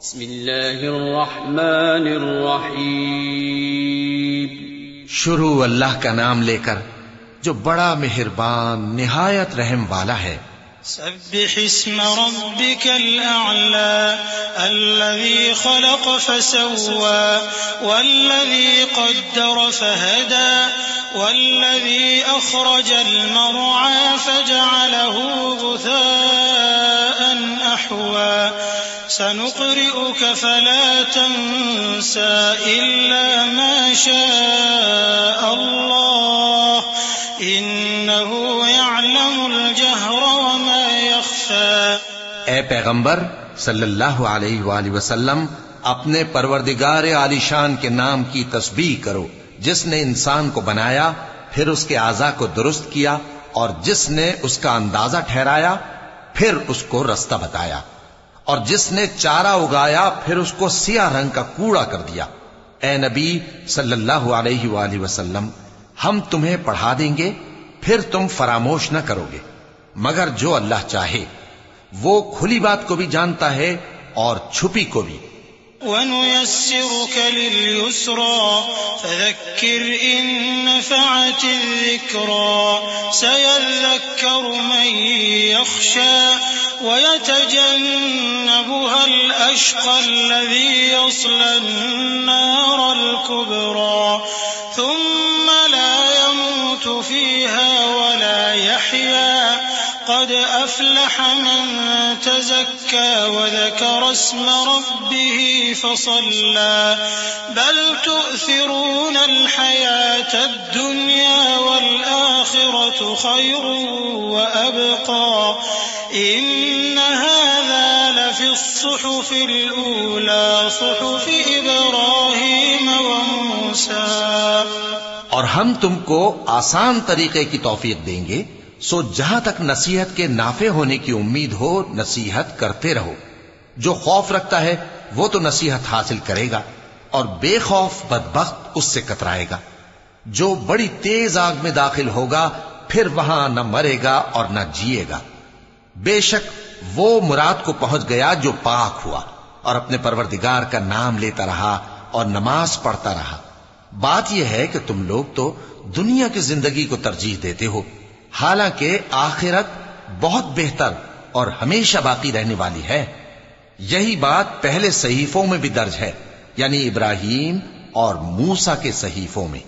بسم اللہ الرحمن الرحیم شروع اللہ کا نام لے کر جو بڑا مہربان نہایت رحم والا ہے۔ سبح اسم ربك الأعلى الذي خلق فسوى والذي قدر فهدى والذي أخرج المرعى فجعله غثاء أحوى سنقرئك فلا تنسى إلا ما شاء الله إنه يعلم الجهر وما يخفى۔ اے پیغمبر صلی اللہ علیہ وآلہ وسلم، اپنے پروردگار عالی شان کے نام کی تسبیح کرو، جس نے انسان کو بنایا، پھر اس کے اعضاء کو درست کیا، اور جس نے اس کا اندازہ ٹھہرایا، پھر اس کو رستہ بتایا، اور جس نے چارہ اگایا، پھر اس کو سیاہ رنگ کا کوڑا کر دیا۔ اے نبی صلی اللہ علیہ وآلہ وسلم، ہم تمہیں پڑھا دیں گے، پھر تم فراموش نہ کرو گے، مگر جو اللہ چاہے۔ وہ کھلی بات کو بھی جانتا ہے اور چھپی کو بھی۔ وَنُيَسِّرُكَ لِلْيُسْرَى فَذَكِّرْ إِن نَّفَعَتِ الذِّكْرَى سَيَذَّكَّرُ مَن يَخْشَىٰ وَيَتَجَنَّبُهَا الْأَشْقَى الَّذِي يَصْلَى النَّارَ الْكُبْرَى ثُمَّ لَا يَمُوتُ فِيهَا وَلَا يَحْيَىٰ قد أفلح من تزكى وذكر اسم ربه فصلى بل تؤثرون الحياة الدنيا والآخرة خير وأبقى إن هذا لفي الصحف الأولى صحف إبراهيم وموسى۔ اور ہم تم کو آسان طریقے کی توفیق دیں گے، سو جہاں تک نصیحت کے نافع ہونے کی امید ہو نصیحت کرتے رہو۔ جو خوف رکھتا ہے وہ تو نصیحت حاصل کرے گا، اور بے خوف بدبخت اس سے کترائے گا۔ جو بڑی تیز آگ میں داخل ہوگا، پھر وہاں نہ مرے گا اور نہ جیے گا۔ بے شک وہ مراد کو پہنچ گیا جو پاک ہوا، اور اپنے پروردگار کا نام لیتا رہا اور نماز پڑھتا رہا۔ بات یہ ہے کہ تم لوگ تو دنیا کی زندگی کو ترجیح دیتے ہو، حالانکہ آخرت بہت بہتر اور ہمیشہ باقی رہنے والی ہے۔ یہی بات پہلے صحیفوں میں بھی درج ہے، یعنی ابراہیم اور موسیٰ کے صحیفوں میں۔